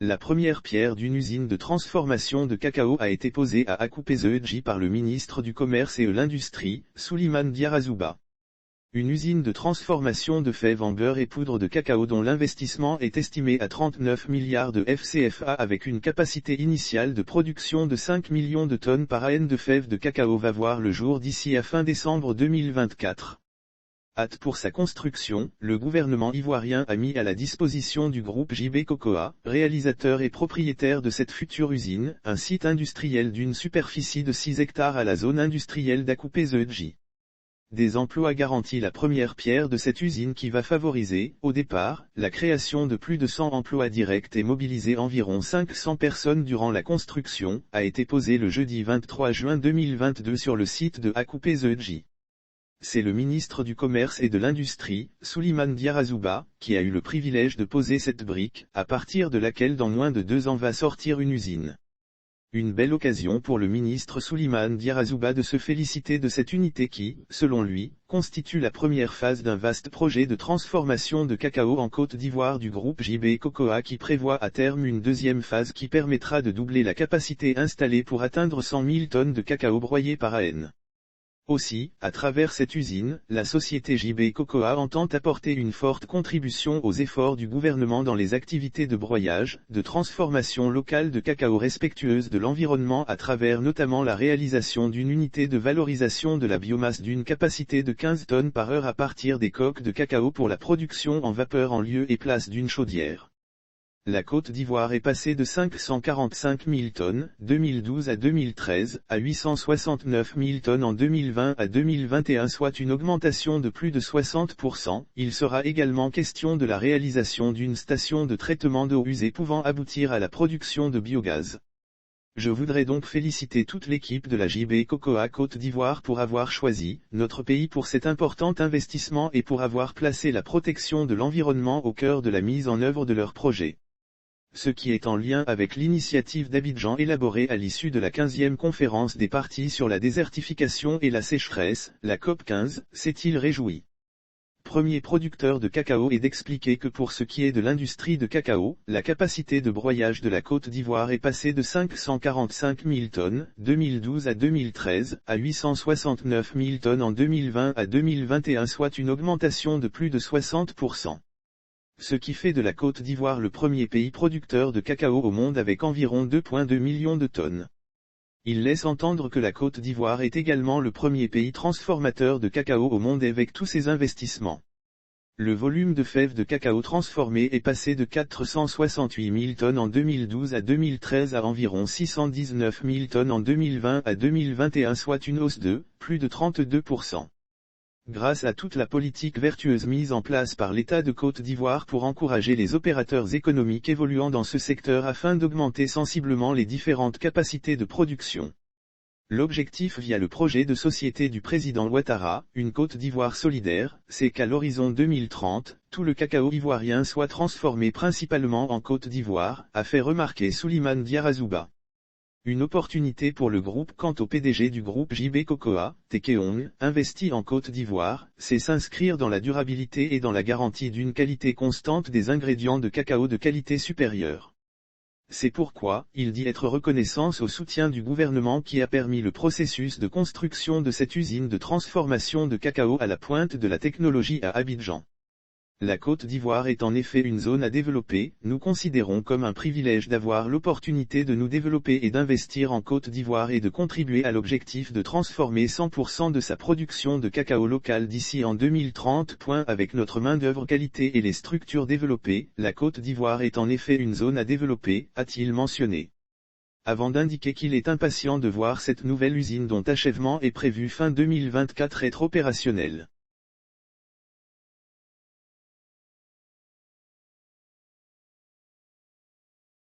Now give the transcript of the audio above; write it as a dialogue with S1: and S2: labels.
S1: La première pierre d'une usine de transformation de cacao a été posée à Akupezeuji par le ministre du Commerce et de l'Industrie, Souleymane Diarrazuba. Une usine de transformation de fèves en beurre et poudre de cacao dont l'investissement est estimé à 39 milliards de FCFA avec une capacité initiale de production de 5 millions de tonnes par an de fèves de cacao va voir le jour d'ici à fin décembre 2024. Hâte pour sa construction, le gouvernement ivoirien a mis à la disposition du groupe JB Cocoa, réalisateur et propriétaire de cette future usine, un site industriel d'une superficie de 6 hectares à la zone industrielle d'Akupezeuji. Des emplois garantis la première pierre de cette usine qui va favoriser, au départ, la création de plus de 100 emplois directs et mobiliser environ 500 personnes durant la construction, a été posée le jeudi 23 juin 2022 sur le site de Akupezeuji. C'est le ministre du Commerce et de l'Industrie, Souleymane Diarrazuba, qui a eu le privilège de poser cette brique, à partir de laquelle dans moins de 2 ans va sortir une usine. Une belle occasion pour le ministre Souleymane Diarrazuba de se féliciter de cette unité qui, selon lui, constitue la première phase d'un vaste projet de transformation de cacao en Côte d'Ivoire du groupe JB Cocoa qui prévoit à terme une deuxième phase qui permettra de doubler la capacité installée pour atteindre 100 000 tonnes de cacao broyé par an. Aussi, à travers cette usine, la société JB Cocoa entend apporter une forte contribution aux efforts du gouvernement dans les activités de broyage, de transformation locale de cacao respectueuse de l'environnement à travers notamment la réalisation d'une unité de valorisation de la biomasse d'une capacité de 15 tonnes par heure à partir des coques de cacao pour la production en vapeur en lieu et place d'une chaudière. La Côte d'Ivoire est passée de 545 000 tonnes, 2012 à 2013, à 869 000 tonnes en 2020 à 2021 soit une augmentation de plus de 60%. Il sera également question de la réalisation d'une station de traitement d'eau usée pouvant aboutir à la production de biogaz. Je voudrais donc féliciter toute l'équipe de la JB Cocoa Côte d'Ivoire pour avoir choisi notre pays pour cet important investissement et pour avoir placé la protection de l'environnement au cœur de la mise en œuvre de leur projet. Ce qui est en lien avec l'initiative d'Abidjan élaborée à l'issue de la 15e conférence des parties sur la désertification et la sécheresse, la COP15, s'est-il réjoui. Premier producteur de cacao et d'expliquer que pour ce qui est de l'industrie de cacao, la capacité de broyage de la Côte d'Ivoire est passée de 545 000 tonnes, 2012 à 2013, à 869 000 tonnes en 2020 à 2021 soit une augmentation de plus de 60%. Ce qui fait de la Côte d'Ivoire le premier pays producteur de cacao au monde avec environ 2,2 millions de tonnes. Il laisse entendre que la Côte d'Ivoire est également le premier pays transformateur de cacao au monde avec tous ses investissements. Le volume de fèves de cacao transformées est passé de 468 000 tonnes en 2012 à 2013 à environ 619 000 tonnes en 2020 à 2021 soit une hausse de plus de 32%. Grâce à toute la politique vertueuse mise en place par l'État de Côte d'Ivoire pour encourager les opérateurs économiques évoluant dans ce secteur afin d'augmenter sensiblement les différentes capacités de production. L'objectif via le projet de société du président Ouattara, une Côte d'Ivoire solidaire, c'est qu'à l'horizon 2030, tout le cacao ivoirien soit transformé principalement en Côte d'Ivoire, a fait remarquer Souleymane Diarrazuba. Une opportunité pour le groupe quant au PDG du groupe JB Cocoa, Tekeong, investi en Côte d'Ivoire, c'est s'inscrire dans la durabilité et dans la garantie d'une qualité constante des ingrédients de cacao de qualité supérieure. C'est pourquoi, il dit être reconnaissant au soutien du gouvernement qui a permis le processus de construction de cette usine de transformation de cacao à la pointe de la technologie à Abidjan. La Côte d'Ivoire est en effet une zone à développer, nous considérons comme un privilège d'avoir l'opportunité de nous développer et d'investir en Côte d'Ivoire et de contribuer à l'objectif de transformer 100% de sa production de cacao local d'ici en 2030. Avec notre main-d'œuvre qualité et les structures développées, la Côte d'Ivoire est en effet une zone à développer, a-t-il mentionné. Avant d'indiquer qu'il est impatient de voir cette nouvelle usine dont achèvement est prévu fin 2024 être opérationnelle.